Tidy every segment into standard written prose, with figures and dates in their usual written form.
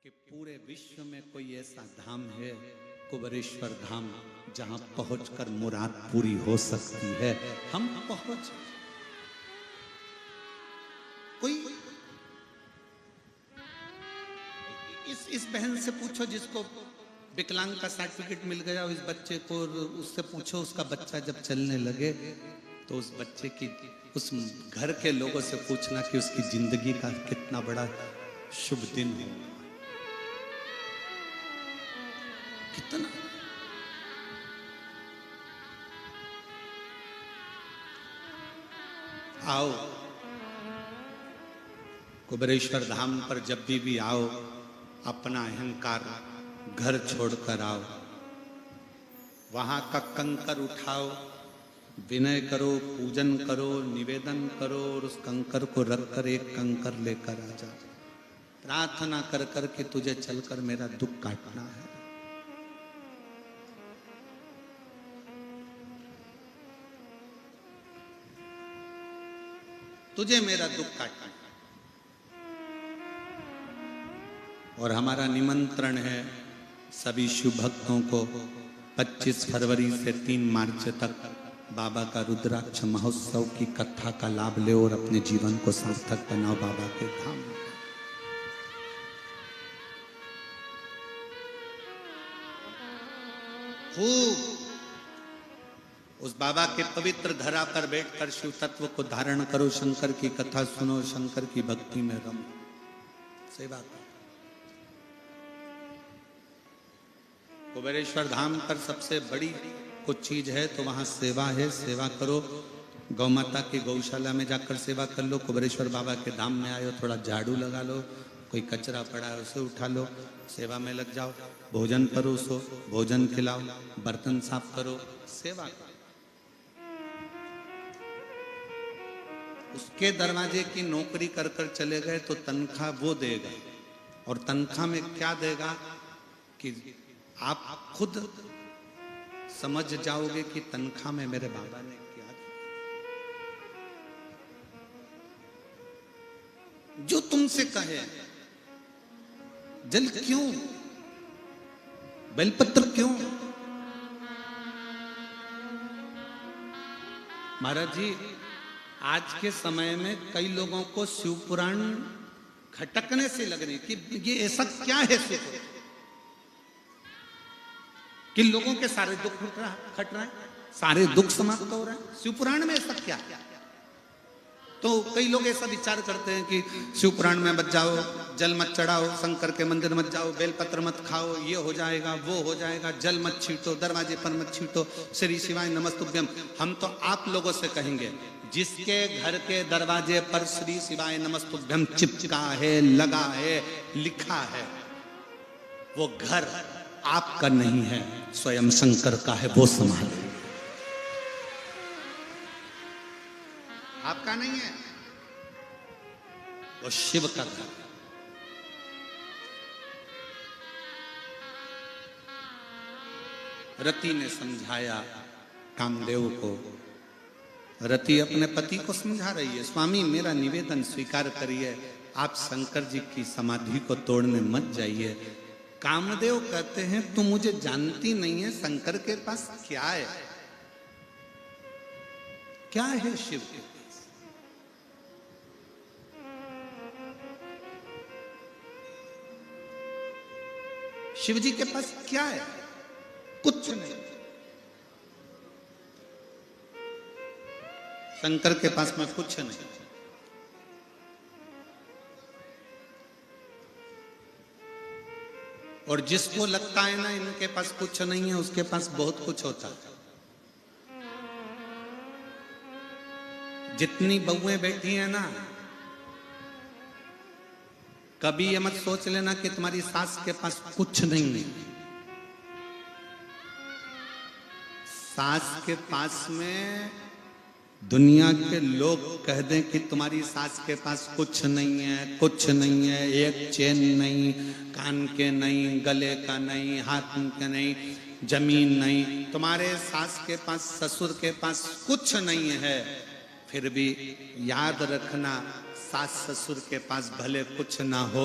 कि पूरे विश्व में कोई ऐसा धाम है, कुबेरेश्वर धाम, जहां पहुंचकर मुराद पूरी हो सकती है। हम पहुंच कोई इस बहन से पूछो जिसको विकलांग का सर्टिफिकेट मिल गया, इस बच्चे को उससे पूछो, उसका बच्चा जब चलने लगे तो उस बच्चे की, उस घर के लोगों से पूछना कि उसकी जिंदगी का कितना बड़ा शुभ दिन है। कितना आओ कुबेरेश्वर धाम पर जब भी आओ, अपना अहंकार घर छोड़कर आओ, वहां का कंकर उठाओ, विनय करो, पूजन करो, निवेदन करो और उस कंकर को रखकर एक कंकर लेकर आ जा, प्रार्थना कर कर के तुझे चलकर मेरा दुख काटना है। तुझे मेरा दुख काटना है। और हमारा निमंत्रण है सभी शिव भक्तों को 25 फरवरी से 3 मार्च तक बाबा का रुद्राक्ष महोत्सव की कथा का लाभ ले और अपने जीवन को सार्थक बनाओ बाबा के धाम। खूब उस बाबा के पवित्र धरा पर बैठकर शिव तत्व को धारण करो, शंकर की कथा सुनो, शंकर की भक्ति में रमो, सेवा करो। कुबेरेश्वर धाम पर सबसे बड़ी कुछ चीज है तो वहां सेवा है, सेवा करो। गौ माता की गौशाला में जाकर सेवा कर लो। कुबेरेश्वर बाबा के धाम में आए हो, थोड़ा झाड़ू लगा लो, कोई कचरा पड़ा है उसे उठा लो, सेवा में लग जाओ, भोजन परोसो, भोजन खिलाओ, बर्तन साफ करो, सेवा करो। उसके दरवाजे की नौकरी कर कर चले गए तो तनख्वाह वो देगा, और तनख्वाह में क्या देगा कि आप खुद समझ जाओगे कि तनख्वाह में मेरे बाबा ने क्या दिया। जो तुमसे कहे जल क्यों, बेलपत्र क्यों, महाराज जी आज के समय में कई लोगों को शिव पुराण खटकने से लग रही कि ये ऐसा क्या है शिव पुराण, कि लोगों के सारे दुख खट रहे हैं, सारे दुख समाप्त हो रहे हैं। शिव पुराण में ऐसा क्या? तो कई लोग ऐसा विचार करते हैं कि शिव पुराण में मत जाओ, जल मत चढ़ाओ, शंकर के मंदिर मत जाओ, बेलपत्र मत खाओ, ये हो जाएगा वो हो जाएगा, जल मत छींटो, दरवाजे पर मत छींटो, श्री शिवाय नमस्तुभ्यम। हम तो आप लोगों से कहेंगे, जिसके घर के दरवाजे पर श्री शिवाय नमस्तुभ्यम चिपका है, लगा है, लिखा है, वो घर आपका नहीं है, स्वयं शंकर का है, वो संभाले। आपका नहीं है, वो शिव का घर। रति ने समझाया कामदेव को, रति अपने पति को समझा रही है, स्वामी मेरा निवेदन स्वीकार करिए, आप शंकर जी की समाधि को तोड़ने मत जाइए। कामदेव कहते हैं तू मुझे जानती नहीं है, शंकर के पास क्या है, क्या है शिव के पास? शिव जी के पास क्या है? कुछ नहीं। शंकर के पास में कुछ नहीं। और जिसको लगता है ना इनके पास कुछ नहीं है, उसके पास बहुत कुछ होता है। जितनी बहुएं बैठी हैं ना, कभी ये मत सोच लेना कि तुम्हारी सास के पास कुछ नहीं है। सास के पास में दुनिया के लोग कह दें कि तुम्हारी सास के पास कुछ नहीं है, कुछ नहीं है, एक चेन नहीं, कान के नहीं, गले का नहीं, हाथ के नहीं, जमीन नहीं, तुम्हारे सास के पास, ससुर के पास कुछ नहीं है, फिर भी याद रखना सास ससुर के पास भले कुछ ना हो,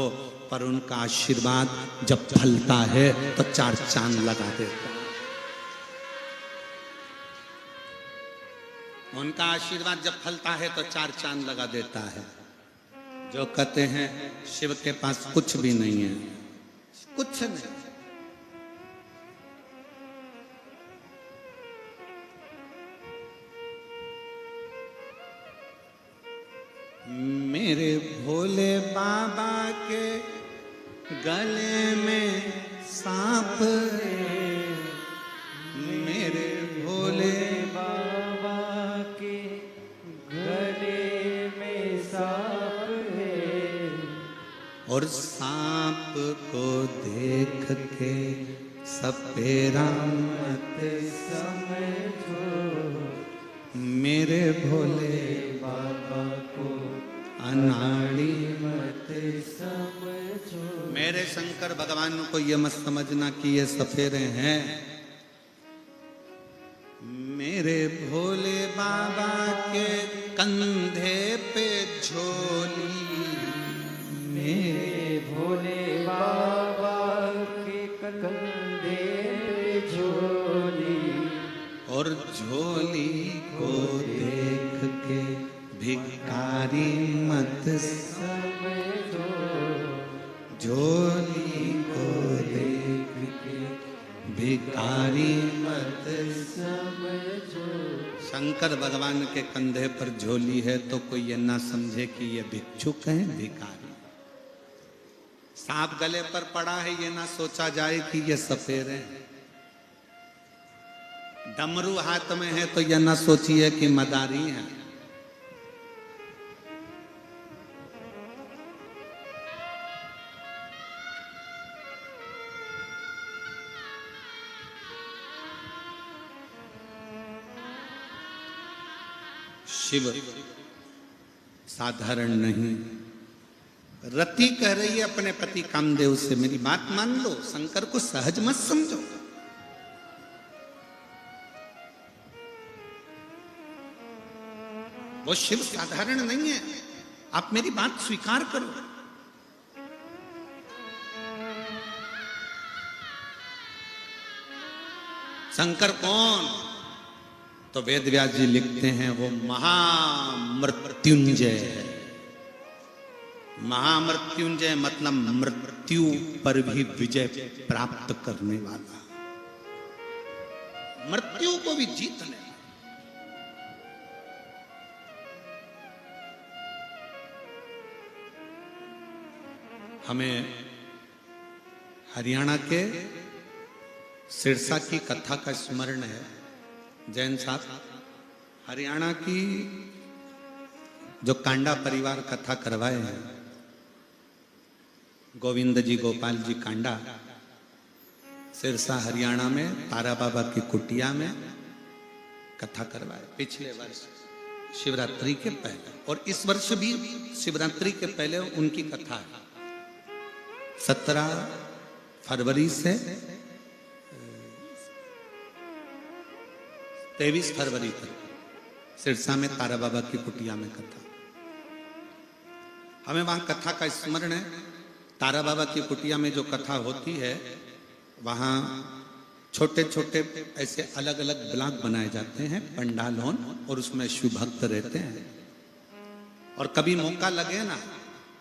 पर उनका आशीर्वाद जब फलता है तो 4 चांद लगा देता है। उनका आशीर्वाद जब फलता है तो 4 चांद लगा देता है। जो कहते हैं शिव के पास कुछ भी नहीं है, कुछ नहीं, मेरे भोले बाबा के गले में सांप है, मेरे भोले बाबा के गले में सांप है, और सांप को देख के सपेरा मत समझो, मेरे भोले बाबा को अनाड़ी मत समझो। मेरे शंकर भगवान को ये मत समझना कि ये सफेरे हैं। मेरे भोले बाबा के कंधे पे झोली, मेरे भोले बाबा के कंधे पे झोली, और झोली को देख के भिखारी मत समझो, झोली को देख के भिखारी मत समझो। शंकर भगवान के कंधे पर झोली है तो कोई ये ना समझे कि ये भिक्षुक हैं, भिखारी। सांप गले पर पड़ा है ये ना सोचा जाए कि ये सफेरे हैं। डमरू हाथ में है तो यह ना सोचिए कि मदारी है। शिव साधारण नहीं। रति कह रही है अपने पति कामदेव से, मेरी बात मान लो, शंकर को सहज मत समझो। वो शिव साधारण नहीं है, आप मेरी बात स्वीकार करो। शंकर कौन? तो वेद व्यास जी लिखते हैं वो महामृत्युंजय है। महामृत्युंजय मतलब मृत्यु पर भी विजय प्राप्त करने वाला, मृत्यु को भी जीतने। हमें हरियाणा के सिरसा की कथा का स्मरण है। जैन साहब, हरियाणा की जो कांडा परिवार कथा करवाए हैं, गोविंद जी गोपाल जी कांडा, सिरसा हरियाणा में तारा बाबा की कुटिया में कथा करवाए पिछले वर्ष शिवरात्रि के पहले, और इस वर्ष भी शिवरात्रि के पहले उनकी कथा है। 17 फरवरी से 23 फरवरी तक सिरसा में तारा बाबा की कुटिया में कथा। हमें वहां कथा का स्मरण है। तारा बाबा की कुटिया में जो कथा होती है, वहां छोटे छोटे ऐसे अलग अलग ब्लॉक बनाए जाते हैं, पंडाल होन, और उसमें शिव भक्त रहते हैं। और कभी मौका लगे ना,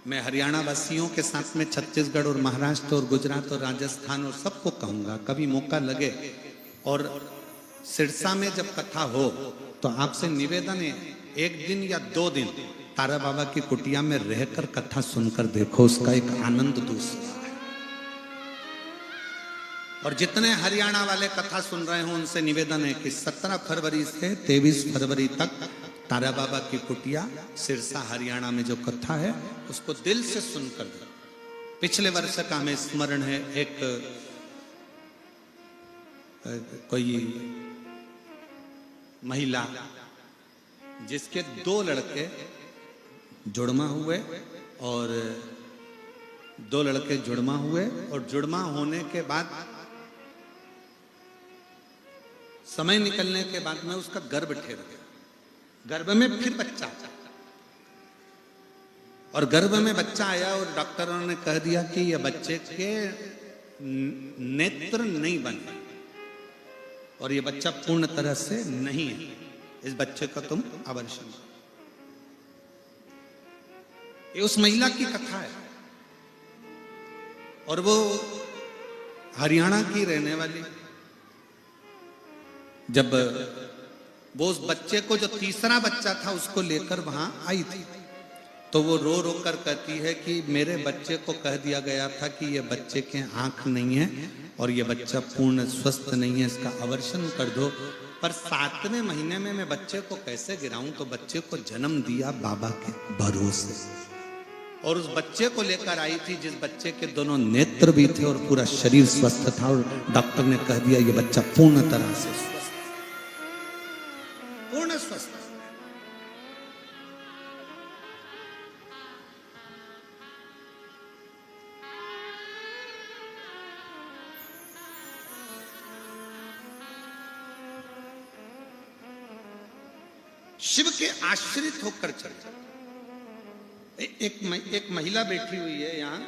मैं हरियाणा वासियों के साथ में छत्तीसगढ़ और महाराष्ट्र और गुजरात और राजस्थान और सबको कहूंगा, कभी मौका लगे और सिरसा में जब कथा हो तो आपसे निवेदन है, 1 दिन या 2 दिन तारा बाबा की कुटिया में रहकर कथा सुनकर देखो, उसका एक आनंद दूसरा है। और जितने हरियाणा वाले कथा सुन रहे हो उनसे निवेदन है कि 17 फरवरी से 23 फरवरी तक तारा बाबा की कुटिया सिरसा हरियाणा में जो कथा है उसको दिल से सुनकर दो। पिछले वर्ष का हमें स्मरण है, एक कोई महिला जिसके 2 लड़के जुड़मा हुए, और 2 लड़के जुड़मा हुए, और जुड़मा होने के बाद समय निकलने के बाद में उसका गर्भ ठहर गया, गर्भ में फिर बच्चा। और गर्भ में बच्चा आया और डॉक्टरों ने कह दिया कि ये बच्चे के नेत्र नहीं बने और ये बच्चा पूर्ण तरह से नहीं है, इस बच्चे का तुम अबॉर्शन करो। ये उस महिला की कथा है और वो हरियाणा की रहने वाली। जब वो उस बच्चे को, जो तीसरा बच्चा था, उसको लेकर वहां आई थी, तो वो रो रो कर कहती है कि मेरे बच्चे को कह दिया गया था कि ये बच्चे के आंख नहीं है और ये बच्चा पूर्ण स्वस्थ नहीं है, इसका अबॉर्शन कर दो। पर 7वें महीने में मैं बच्चे को कैसे गिराऊं? तो बच्चे को जन्म दिया बाबा के भरोसे, और उस बच्चे को लेकर आई थी जिस बच्चे के दोनों नेत्र भी थे और पूरा शरीर स्वस्थ था, और डॉक्टर ने कह दिया ये बच्चा पूर्ण तरह से स्वस्थ, पूर्ण स्वस्थ। शिव के आश्रित होकर चल। एक महिला बैठी हुई है यहां,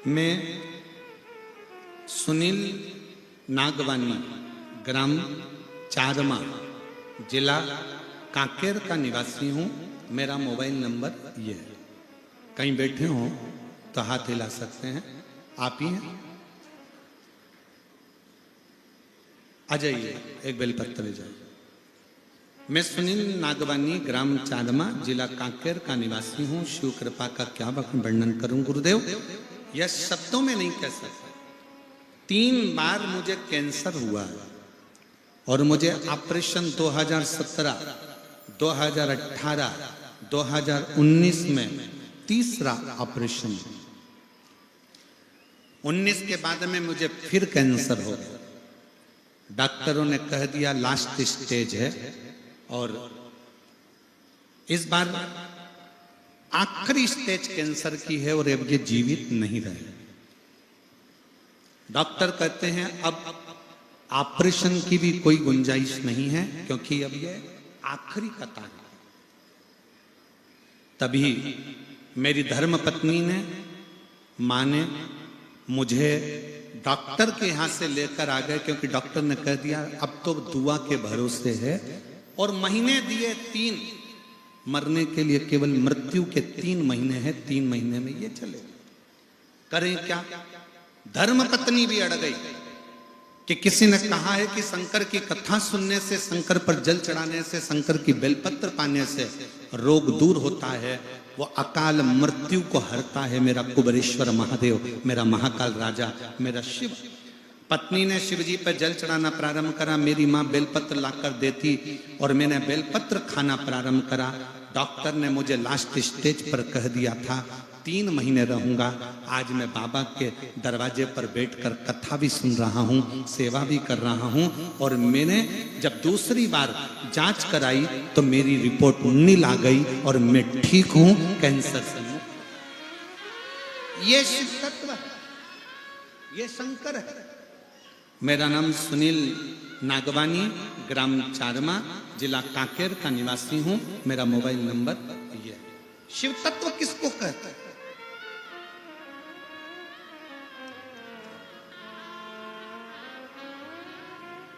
मैं सुनील नागवानी, ग्राम चारमा, जिला कांकेर का निवासी हूं। मेरा मोबाइल नंबर ये है। कहीं बैठे हो तो हाथ हिला सकते हैं। आप ही हैं? आ जाइए, एक बेलपत्र ले जाइए। मैं सुनील नागवानी, ग्राम चारमा, जिला कांकेर का निवासी हूं। शिव कृपा का क्या वर्णन करूं गुरुदेव, यह शब्दों में नहीं कह सकता। 3 बार मुझे कैंसर हुआ और मुझे ऑपरेशन 2017, 2018, 2019 में तीसरा ऑपरेशन। 19 के बाद में मुझे फिर कैंसर हो गया। डॉक्टरों ने कह दिया लास्ट स्टेज है और इस बार आखिरी स्टेज कैंसर की है और अब ये जीवित नहीं रहे। डॉक्टर कहते हैं अब ऑपरेशन की भी कोई गुंजाइश नहीं है क्योंकि अब ये आखिरी कतार है। तभी मेरी धर्म पत्नी ने, मां ने मुझे डॉक्टर के यहां से लेकर आ गए क्योंकि डॉक्टर ने कह दिया अब तो दुआ के भरोसे है। और महीने दिए 3, मरने के लिए केवल मृत्यु के 3 महीने हैं। 3 महीने में ये चले। करें क्या? धर्म पत्नी भी अड़ गई कि किसी ने कहा है कि शंकर की कथा सुनने से, शंकर पर जल चढ़ाने से, शंकर की बेलपत्र पाने से रोग दूर होता है, वो अकाल मृत्यु को हरता है। मेरा कुबेरेश्वर महादेव, मेरा महाकाल राजा, मेरा शिव। पत्नी ने शिव जी पर जल चढ़ाना प्रारंभ करा। मेरी माँ बेलपत्र लाकर देती और मैंने बेलपत्र खाना प्रारंभ करा। डॉक्टर ने मुझे लास्ट स्टेज पर कह दिया था 3 महीने रहूंगा। आज मैं बाबा के दरवाजे पर बैठकर कथा भी सुन रहा हूँ, सेवा भी कर रहा हूँ। और मैंने जब दूसरी बार जांच कराई तो मेरी रिपोर्ट नील आ गई और मैं ठीक हूँ कैंसर से। ये शिव तत्व है, ये शंकर है। मेरा नाम सुनील नागवानी, ग्राम चारमा, जिला कांकेर का निवासी हूं। मेरा मोबाइल नंबर ये है। शिव तत्व किसको कहते हैं?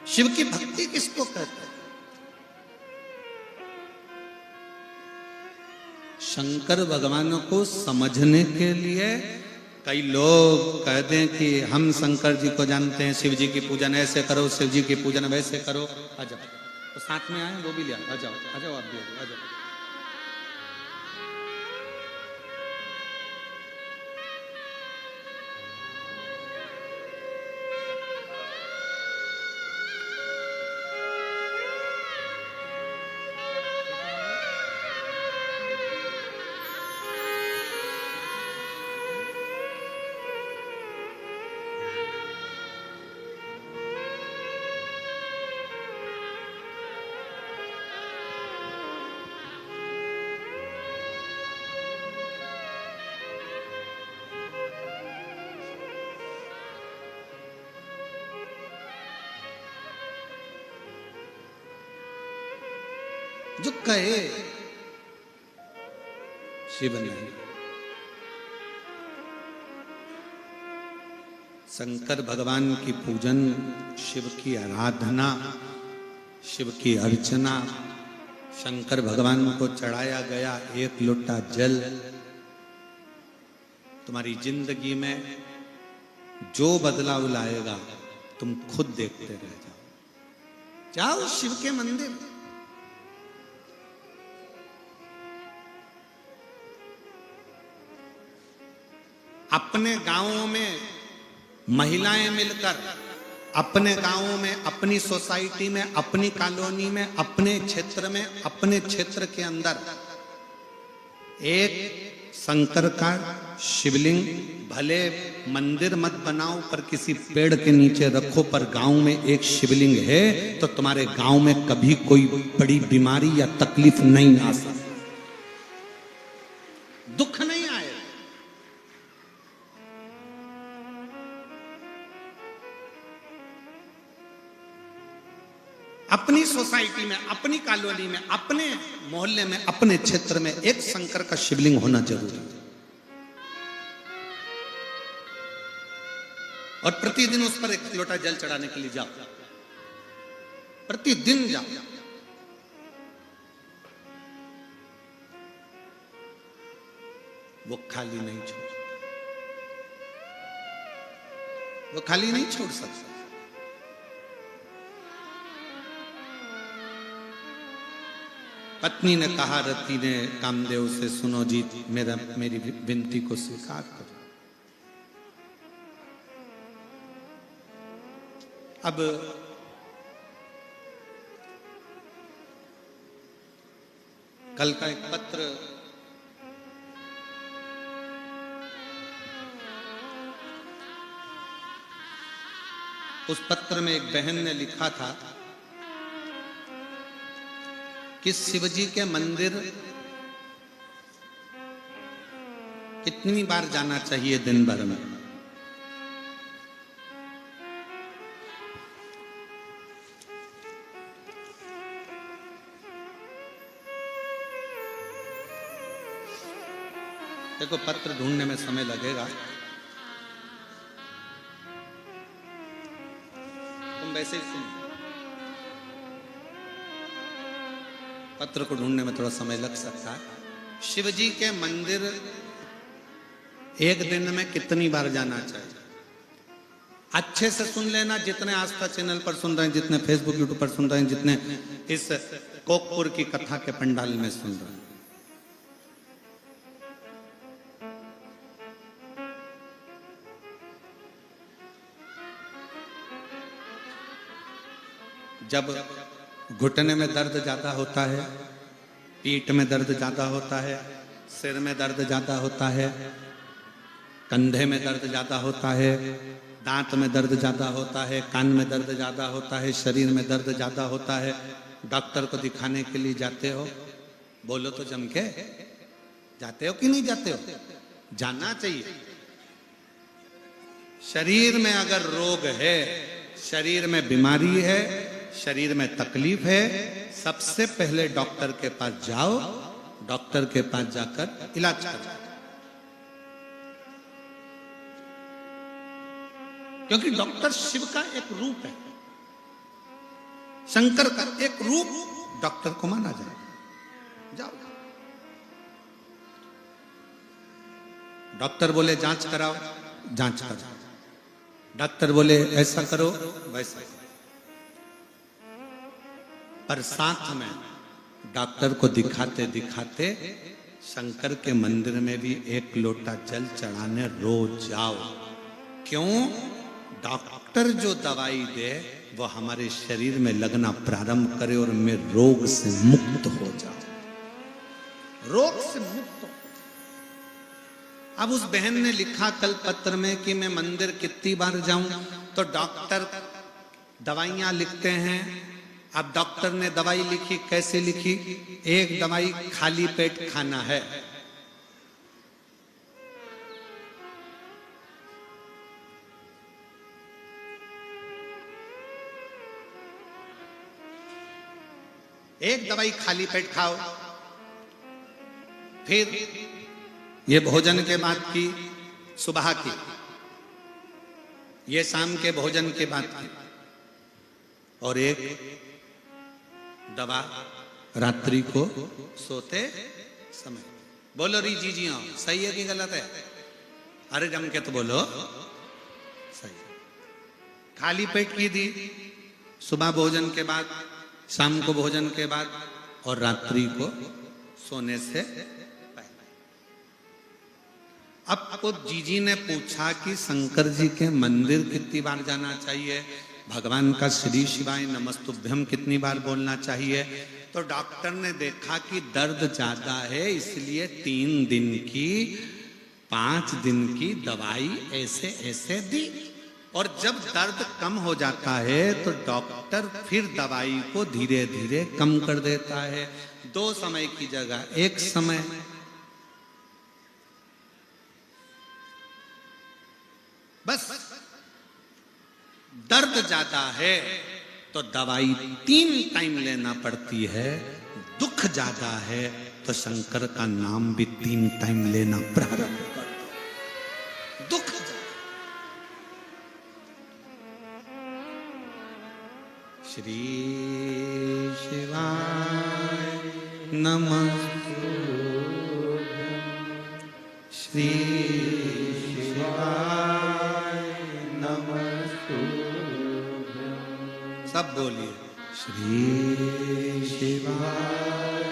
शिव की भक्ति किसको कहते हैं? शंकर भगवान को समझने के लिए कई लोग कहते हैं कि हम शंकर जी को जानते हैं, शिव जी की पूजन ऐसे करो, शिव जी की पूजन वैसे करो। आ जाओ, तो साथ में आए, वो भी लिया। आ जाओ, आ जाओ, आप भी आ जाओ। जो कहे शिव नहीं। शंकर भगवान की पूजन, शिव की आराधना, शिव की अर्चना, शंकर भगवान को चढ़ाया गया एक लोटा जल तुम्हारी जिंदगी में जो बदलाव लाएगा तुम खुद देखते रह जाओ। जाओ शिव के मंदिर, अपने गांवों में महिलाएं मिलकर, अपने गांवों में, अपनी सोसाइटी में, अपनी कॉलोनी में, अपने क्षेत्र में, अपने क्षेत्र के अंदर एक शंकर का शिवलिंग, भले मंदिर मत बनाओ पर किसी पेड़ के नीचे रखो, पर गांव में एक शिवलिंग है तो तुम्हारे गांव में कभी कोई बड़ी बीमारी या तकलीफ नहीं आ सकती, दुख नहीं आए। अपनी सोसाइटी में, अपनी कॉलोनी में, अपने मोहल्ले में, अपने क्षेत्र में एक शंकर का शिवलिंग होना जरूरी है। और प्रतिदिन उस पर एक लोटा जल चढ़ाने के लिए जाओ, प्रतिदिन जाओ। वो खाली नहीं छोड़, वो खाली नहीं छोड़ सकता। पत्नी ने कहा रति ने कामदेव से, सुनो जी मेरी विनती को स्वीकार करो। अब कल का एक पत्र उस पत्र में एक बहन ने लिखा था कि शिवजी के मंदिर कितनी बार जाना चाहिए दिन भर में। देखो पत्र ढूंढने में समय लगेगा, तुम वैसे ही सुनो, पत्र को ढूंढने में थोड़ा समय लग सकता है। शिवजी के मंदिर एक दिन में कितनी बार जाना चाहिए? अच्छे से सुन लेना, जितने आस्था चैनल पर सुन रहे हैं, जितने फेसबुक यूट्यूब पर सुन रहे हैं, जितने इस कोकपुर की कथा के पंडाल में सुन रहे हैं। जब घुटने में दर्द ज्यादा होता है, पीठ में दर्द ज्यादा होता है, सिर में दर्द ज्यादा होता है, कंधे में दर्द ज्यादा होता है, दांत में दर्द ज्यादा होता है, कान में दर्द ज्यादा होता है, शरीर में दर्द ज्यादा होता है, डॉक्टर को दिखाने के लिए जाते हो? बोलो तो जम के, जाते हो कि नहीं जाते हो? जाना चाहिए। शरीर में अगर रोग है, शरीर में बीमारी है, शरीर में तकलीफ है, सबसे पहले डॉक्टर के पास जाओ, डॉक्टर के पास जाकर इलाज करो। क्योंकि डॉक्टर शिव का एक रूप है, शंकर का एक रूप डॉक्टर को माना जाए। जाओ, डॉक्टर बोले जांच कराओ, जांच करो, डॉक्टर बोले ऐसा करो, वैसा करो। पर साथ में डॉक्टर को दिखाते दिखाते शंकर के मंदिर में भी एक लोटा जल चढ़ाने रोज जाओ। क्यों? डॉक्टर जो दवाई दे वो हमारे शरीर में लगना प्रारंभ करे और मैं रोग से मुक्त हो जाऊं, रोग से मुक्त हो। अब उस बहन ने लिखा कल पत्र में कि मैं मंदिर कितनी बार जाऊं, तो डॉक्टर दवाइयां लिखते हैं। अब डॉक्टर ने दवाई लिखी, कैसे लिखी? एक दवाई खाली पेट खाना है, एक दवाई खाली पेट खाओ, फिर ये भोजन के बाद की, सुबह की, ये शाम के भोजन के बाद की, और एक दवा रात्रि को सोते समय। बोलो री जी जी, हाँ सही है कि गलत है? अरे जम के तो बोलो सही है। खाली पेट की दी सुबह भोजन के बाद, शाम को भोजन के बाद, और रात्रि को सोने से पहले। अब को जीजी ने पूछा कि शंकर जी के मंदिर कितनी बार जाना चाहिए, भगवान का श्री शिवाय नमस्तुभ्यम कितनी बार बोलना चाहिए। तो डॉक्टर ने देखा कि दर्द ज्यादा है, इसलिए 3 दिन की 5 दिन की दवाई ऐसे ऐसे दी। और जब दर्द कम हो जाता है तो डॉक्टर फिर दवाई को धीरे धीरे कम कर देता है। 2 समय की जगह 1 समय। बस दर्द ज्यादा है तो दवाई 3 टाइम लेना पड़ती है, दुख ज्यादा है तो शंकर का नाम भी 3 टाइम लेना प्रारंभ कर दो। दुख श्री शिवाय नमः, श्री सब बोलिए, श्री शिवाय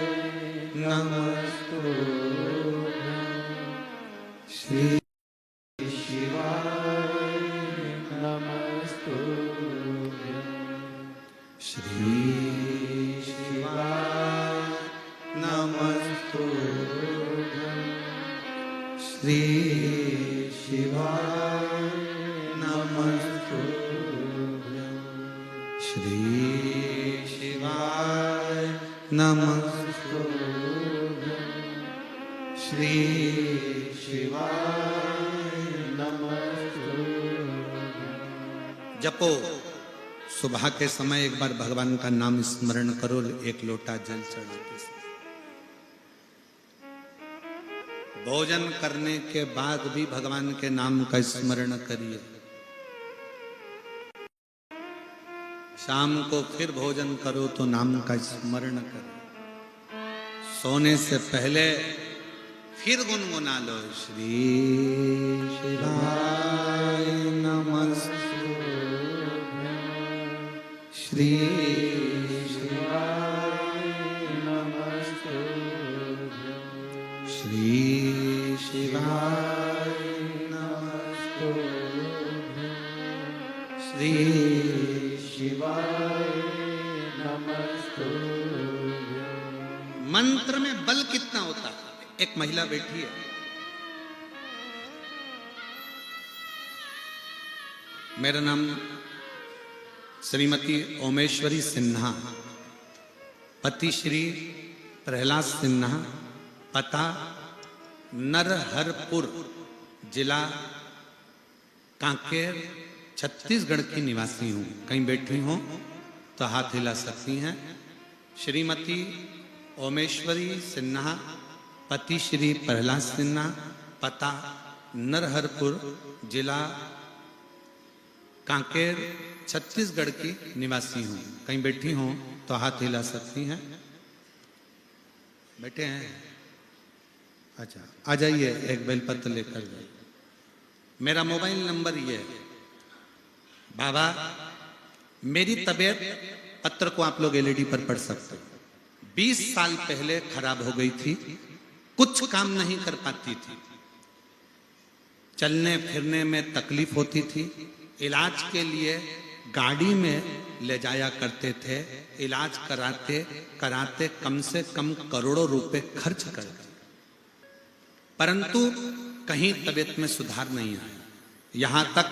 नमस्तुभ्यं, श्री शिवाय नमस्तुभ्यं, श्री शिवाय नमस्तुभ्यं, श्री शिवाय नमस्तुभ्यं, श्री शिवाय नमस्तुभ्यं, श्री शिवाय नमस्तुभ्यं। जपो, सुबह के समय एक बार भगवान का नाम स्मरण करो, 1 लोटा जल चढ़ाते समय। भोजन करने के बाद भी भगवान के नाम का स्मरण करिए। शाम को फिर भोजन करो तो नाम का स्मरण करो। सोने से पहले फिर गुनगुना लो, श्री शिवाय नमस्तुभ्यं, श्री शिवाय नमस्तुभ्यं, श्री शिवाय नमस्तुभ्यं, श्री शिवाय नमस्तुभ्यं। मंत्र में बल कितना होता है? एक महिला बैठी है, मेरा नाम श्रीमती ओमेश्वरी सिन्हा, पति श्री प्रहलाद सिन्हा, पता नरहरपुर, जिला कांकेर, छत्तीसगढ़ की निवासी हूँ। कहीं बैठी हो तो हाथ हिला सकती हैं। श्रीमती ओमेश्वरी सिन्हा, पति श्री प्रहलाद सिन्हा, पता नरहरपुर, जिला कांकेर, छत्तीसगढ़ की निवासी हूँ। कहीं बैठी हो तो हाथ हिला सकती हैं। बैठे हैं? अच्छा, आ जाइए, एक बेलपत्र लेकर जाइए। मेरा मोबाइल नंबर ये है। बाबा, मेरी तबीयत, पत्र को आप लोग एलईडी पर पढ़ सकते हो, 20 साल पहले खराब हो गई थी। कुछ काम नहीं कर पाती थी, चलने फिरने में तकलीफ होती थी। इलाज के लिए गाड़ी में ले जाया करते थे। इलाज कराते कराते कम से कम करोड़ों रुपए खर्च कर गए, परंतु कहीं तबीयत में सुधार नहीं आया। यहां तक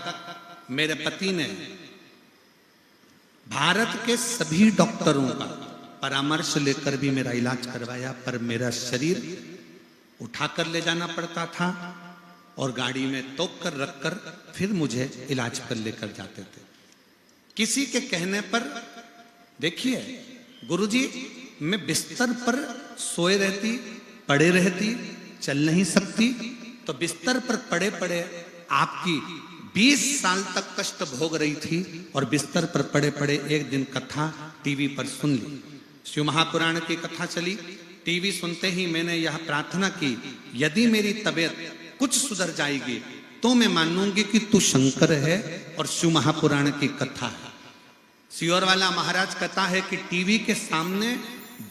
मेरे पति ने भारत के सभी डॉक्टरों का परामर्श लेकर भी मेरा इलाज करवाया, पर मेरा शरीर उठाकर ले जाना पड़ता था और गाड़ी में तोप कर रखकर फिर मुझे इलाज कर लेकर जाते थे। किसी के कहने पर, देखिए गुरुजी, मैं बिस्तर पर सोए रहती, पड़े रहती, चल नहीं सकती, तो बिस्तर पर पड़े पड़े आपकी 20 साल तक कष्ट भोग रही थी और बिस्तर पर पड़े पड़े एक दिन कथा टीवी पर सुन ली। शिव महापुराण की कथा चली। टीवी सुनते ही मैंने यह प्रार्थना की, यदि मेरी तबीयत कुछ सुधर जाएगी तो मैं मानूंगी कि तू शंकर है और शिव महापुराण की कथा है। सियोर वाला महाराज कहता है कि टीवी के सामने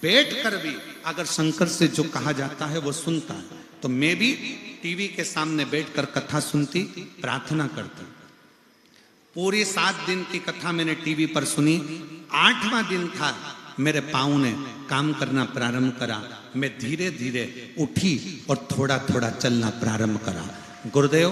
बैठकर भी अगर शंकर से जो कहा जाता है वो सुनता है, तो मैं भी टीवी के सामने बैठकर कथा सुनती, प्रार्थना करती। पूरी 7 दिन की कथा मैंने टीवी पर सुनी। 8वां दिन था, मेरे पाँव ने काम करना प्रारंभ करा। मैं धीरे धीरे उठी और थोड़ा थोड़ा चलना प्रारंभ करा। गुरुदेव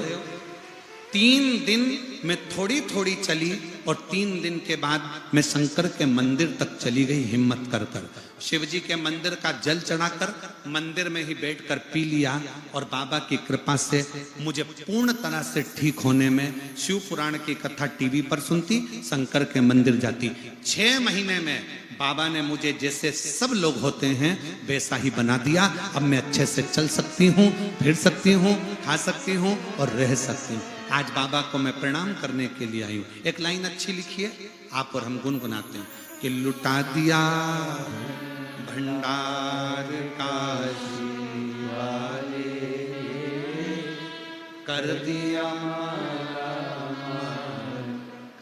3 दिन मैं थोड़ी थोड़ी चली और 3 दिन के बाद मैं शंकर के मंदिर तक चली गई हिम्मत कर कर। शिव जी के मंदिर का जल चढ़ाकर मंदिर में ही बैठकर पी लिया और बाबा की कृपा से मुझे पूर्ण तरह से ठीक होने में शिव पुराण की कथा टीवी पर सुनती, शंकर के मंदिर जाती। 6 महीने में बाबा ने मुझे जैसे सब लोग होते हैं वैसा ही बना दिया। अब मैं अच्छे से चल सकती हूँ, फिर सकती हूँ, खा सकती हूँ और रह सकती हूँ। आज बाबा को मैं प्रणाम करने के लिए आई हूँ। एक लाइन अच्छी लिखी है, आप और हम गुनगुनाते हैं कि लुटा दिया भंडार काशी वाले, कर दिया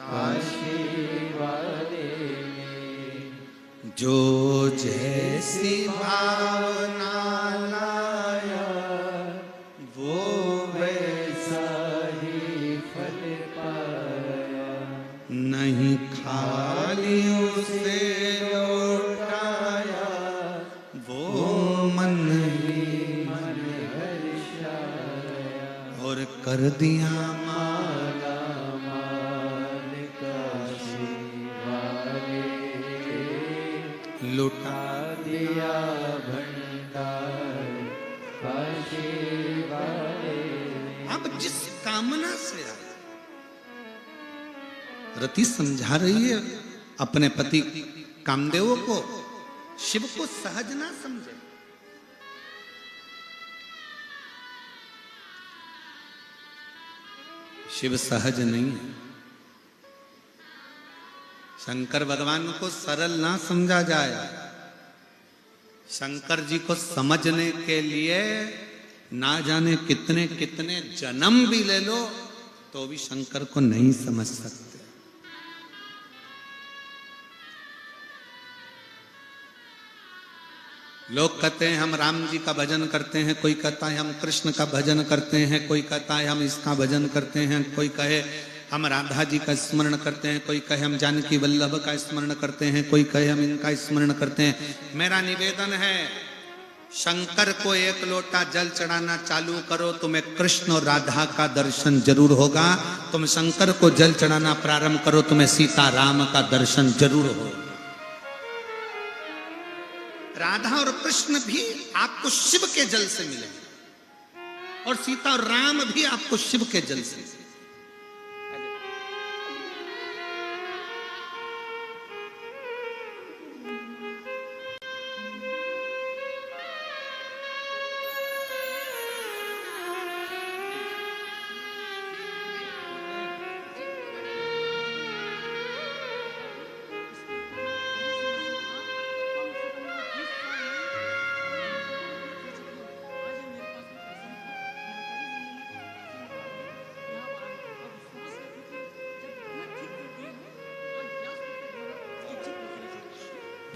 काशी वाले जो जैसी भावना लाया, वो वैसा ही फल पाया। नहीं खाली उसे लौटाया, वो मन ही मन हर्षाया, और कर दिया माला माल काशी वाले, लुटा दिया भंडार काशी वाले। अब जिस कामना से आए, रति समझा रही है अपने पति कामदेव को, शिव को सहज ना समझे। शिव सहज नहीं है। शंकर भगवान को सरल ना समझा जाए। शंकर जी को समझने के लिए ना जाने कितने कितने जन्म भी ले लो तो भी शंकर को नहीं समझ सकते। लोग कहते हैं हम राम जी का भजन करते हैं, कोई कहता है हम कृष्ण का भजन करते हैं, कोई कहता है हम इसका भजन करते हैं, कोई कहे हम राधा जी का स्मरण करते हैं, कोई कहे हम जानकी वल्लभ का स्मरण करते हैं, कोई कहे हम इनका स्मरण करते हैं। मेरा निवेदन है, शंकर को 1 लोटा जल चढ़ाना चालू करो, तुम्हें कृष्ण और राधा का दर्शन जरूर होगा। तुम शंकर को जल चढ़ाना प्रारंभ करो, तुम्हें सीता राम का दर्शन जरूर होगा। राधा और कृष्ण भी आपको शिव के जल से मिलेंगे और सीता और राम भी आपको शिव के जल से।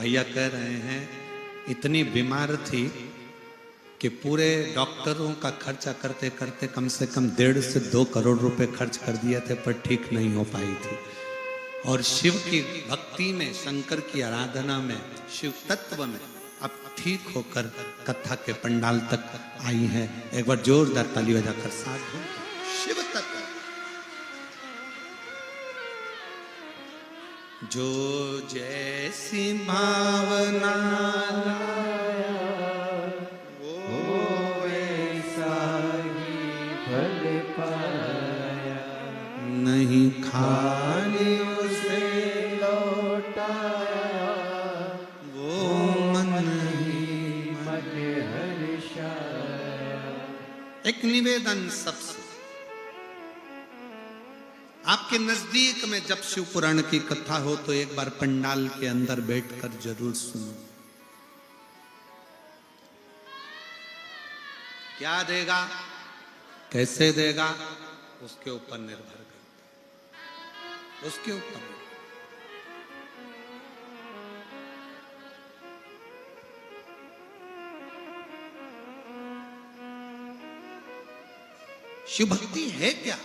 भैया कह रहे हैं इतनी बीमार थी कि पूरे डॉक्टरों का खर्चा करते करते कम से कम 1.5 से 2 करोड़ रुपए खर्च कर दिए थे, पर ठीक नहीं हो पाई थी। और शिव की भक्ति में, शंकर की आराधना में, शिव तत्व में अब ठीक होकर कथा के पंडाल तक आई है। एक बार जोरदार ताली बजाकर साथ हो। शिव तत्व जो जैसी भावना लाया, वो वैसा ही फल पाया। नहीं खाली उसे लौटाया, वो मन एक निवेदन सबसे, आपके नजदीक में जब शिव पुराण की कथा हो तो एक बार पंडाल के अंदर बैठकर जरूर सुनो। क्या देगा, कैसे देगा, उसके ऊपर निर्भर करता है, उसके ऊपर। शिव भक्ति है क्या?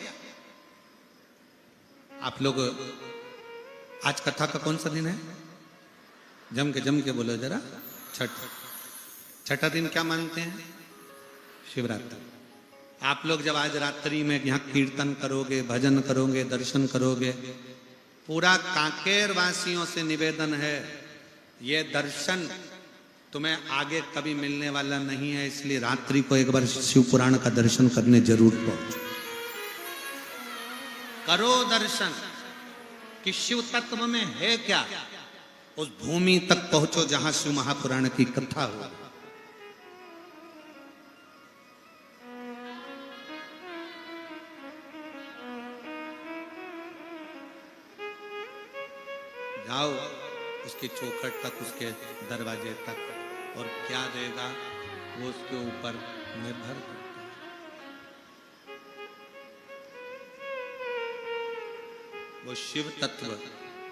आप लोग आज कथा का कौन सा दिन है? जम के बोलो जरा। छठा दिन क्या मानते हैं? शिवरात्रि। आप लोग जब आज रात्रि में यहाँ कीर्तन करोगे, भजन करोगे, दर्शन करोगे, पूरा कांकेर वासियों से निवेदन है, ये दर्शन तुम्हें आगे कभी मिलने वाला नहीं है, इसलिए रात्रि को एक बार शिव पुराण का दर्शन करने जरूर पहुंचो। करो दर्शन कि शिव तत्व में है क्या, उस भूमि तक पहुंचो जहां शिव महापुराण की कथा हो। जाओ उसकी चौखट तक, उसके दरवाजे तक, और क्या देगा वो उसके ऊपर निर्भर करता है। वो शिव तत्व,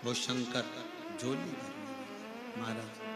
वो शंकर झोली भरने वाला महाराज।